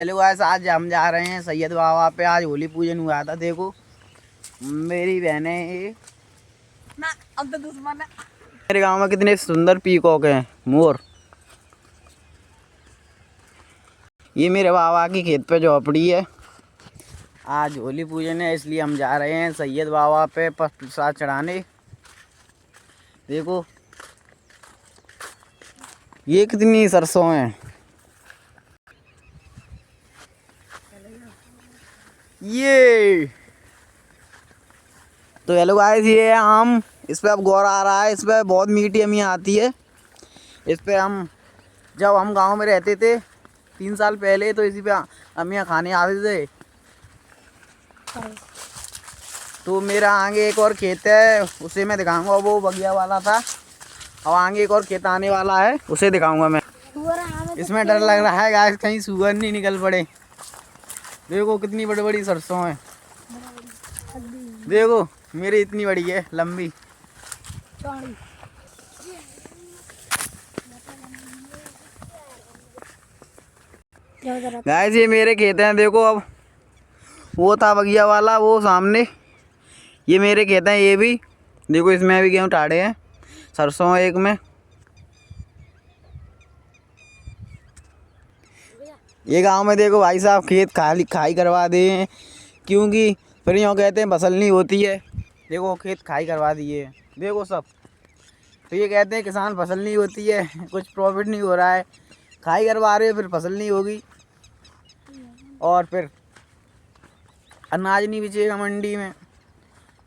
Hello guys, आज हम जा रहे हैं सैयद बाबा पे। आज होली पूजन हुआ था। देखो मेरी बहनें ये ना, अब तो दुश्मन है। मेरे गांव में कितने सुंदर पीकॉक हैं, मोर। ये मेरे बाबा की खेत पे झोपड़ी है। आज होली पूजन है, इसलिए हम जा रहे हैं सैयद बाबा पे प्रसाद चढ़ाने। देखो ये कितनी सरसों हैं। ये तो हेलो गाइस, ये है आम। इस पे अब गौर आ रहा है। इस पे बहुत मीठी अमियाँ आती है। इस पे जब हम गांव में रहते थे 3 साल पहले, तो इसी पे अमियाँ खाने आते थे। तो मेरा आगे एक और खेत है, उसे मैं दिखाऊंगा। वो बगिया वाला था, अब आगे एक और खेत आने वाला है, उसे दिखाऊंगा मैं। इसमें डर लग रहा है गाइस, कहीं सुअर नहीं निकल पड़े। देखो कितनी बड़ी बड़ी सरसों है। देखो मेरी इतनी बड़ी है, लंबी। गाइस ये मेरे खेत हैं। देखो अब वो था बगिया वाला, वो सामने। ये मेरे खेत हैं ये भी। देखो इसमें भी गेहूँ टाड़े हैं, सरसों एक में। ये गांव में देखो भाई साहब, खेत खाई करवा दे, क्योंकि फिर यूँ कहते हैं फसल नहीं होती है। देखो खेत खाई करवा दिए, देखो सब। तो ये कहते हैं किसान फसल नहीं होती है, कुछ प्रॉफिट नहीं हो रहा है। खाई करवा रहे हो, फिर फसल नहीं होगी, और फिर अनाज नहीं बेचेगा मंडी में।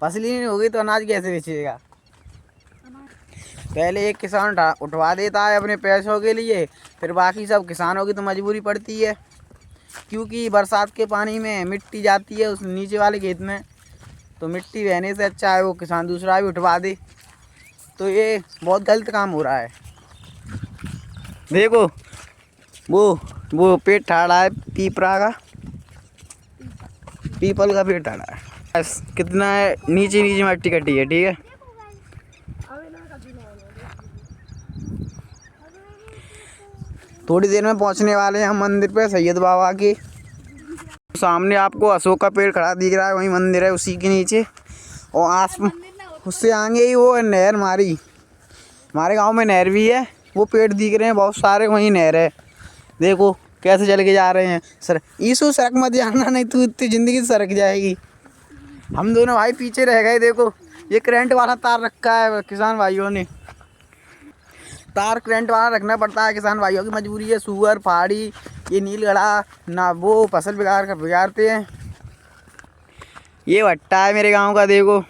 फसल ही नहीं होगी तो अनाज कैसे बेचेगा। पहले एक किसान उठवा देता है अपने पैसों के लिए, फिर बाकी सब किसानों की तो मजबूरी पड़ती है, क्योंकि बरसात के पानी में मिट्टी जाती है उस नीचे वाले खेत में। तो मिट्टी बहने से अच्छा है वो किसान दूसरा भी उठवा दे। तो ये बहुत गलत काम हो रहा है। देखो वो पेड़ ठाड़ा है पीपरा का, पीपल का पेड़ ठाड़ा है। बस कितना है, नीचे नीचे मिट्टी कटी है। ठीक है, थोड़ी देर में पहुंचने वाले हैं हम मंदिर पे सैयद बाबा के। सामने आपको अशोक का पेड़ खड़ा दिख रहा है, वही मंदिर है, उसी के नीचे। और आस उससे आगे ही वो है नहर। हमारे गांव में नहर भी है। वो पेड़ दिख रहे हैं बहुत सारे, वहीं नहर है। देखो कैसे चल के जा रहे हैं। सर ईसु सड़क मत जाना, नहीं तो इतनी ज़िंदगी सरक जाएगी। हम दोनों भाई पीछे रह गए। देखो ये करंट वाला तार रखा है किसान भाइयों ने। तार करंट वाला रखना पड़ता है, किसान भाइयों की मजबूरी है। सुअर पहाड़ी ये नीलगढ़ा ना, वो फसल बिगाड़ते हैं। ये भट्टा है मेरे गांव का। देखो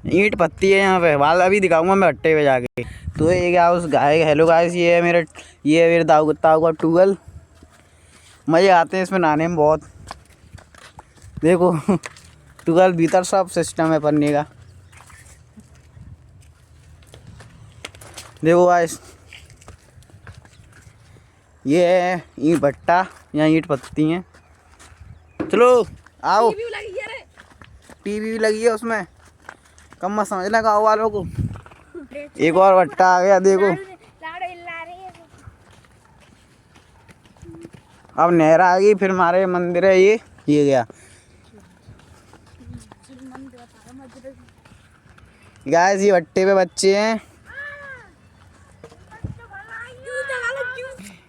ईंट पत्ती है यहाँ पे, वाल अभी दिखाऊंगा मैं भट्टे पे जाके। तो ये क्या उस गाय। हेलो गाइस, ये है मेरे ताऊ का ट्यूबवेल। मज़े आते हैं इसमें नहाने में बहुत। देखो ट्यूबवेल भीतर सब सिस्टम है पन्नी का। देखो गाइस ये है ईंट भट्टा, यहाँ ईंट पत्ती हैं। चलो आओ। टीवी भी लगी है उसमें, कम मत समझना गाँव वालों को। एक और भट्टा आ गया। देखो अब नहर आ गई, फिर हमारे मंदिर है ये गया। गाइस ये भट्टे पे बच्चे हैं,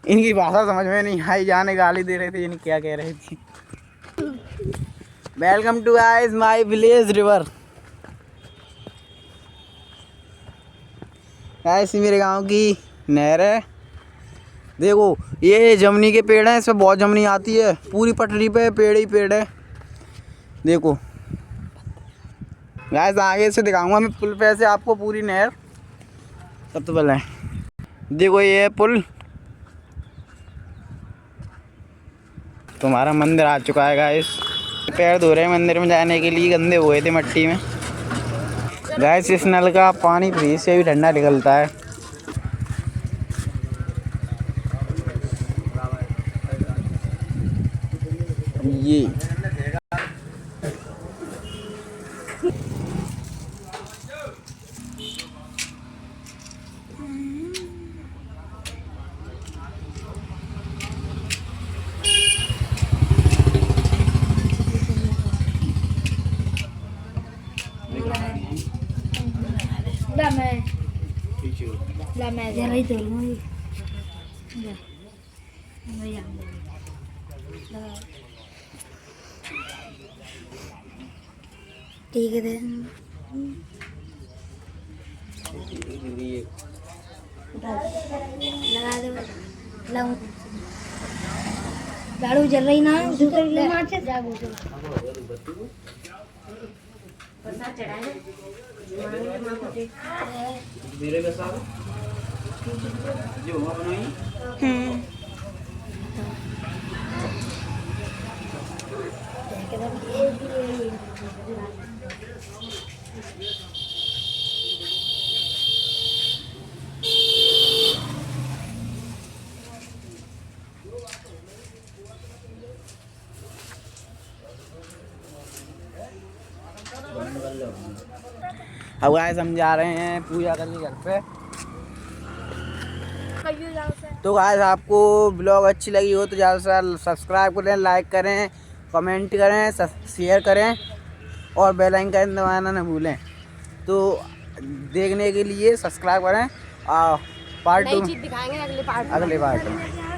इनकी भाषा समझ में नहीं आई। जाने गाली दे रहे थे, इन्हें क्या कह रहे थे। Welcome to guys my village river. Guys मेरे गांव की नहर है। देखो ये जमनी के पेड़ हैं, इसमें बहुत जमनी आती है। पूरी पटरी पे पेड़ ही पेड़ है। देखो गाइस आगे से दिखाऊंगा मैं पुल पे से आपको पूरी नहर। सबसे पहले देखो ये है पुल। तुम्हारा मंदिर आ चुका है गाइस। पैर धो रहे हैं मंदिर में जाने के लिए, गंदे हुए थे मट्टी में। गाइस इस नल का पानी फ्रिज से भी ठंडा निकलता है। ये रही तो ठीक है लगा दो गाड़ू जल रही ना दूसरे मार से जागो मेरे के साथ जो हुआ बनाई अब गाइस हम जा रहे हैं पूजा करने घर पे। तो गाइस आपको ब्लॉग अच्छी लगी हो तो ज़्यादा से ज़्यादा सब्सक्राइब करें, लाइक करें, कमेंट करें, शेयर करें और बेल आइकन दबाना न भूलें। तो देखने के लिए सब्सक्राइब करें। पार्ट 2 दिखाएंगे अगले पार्ट अगले पार्ट में।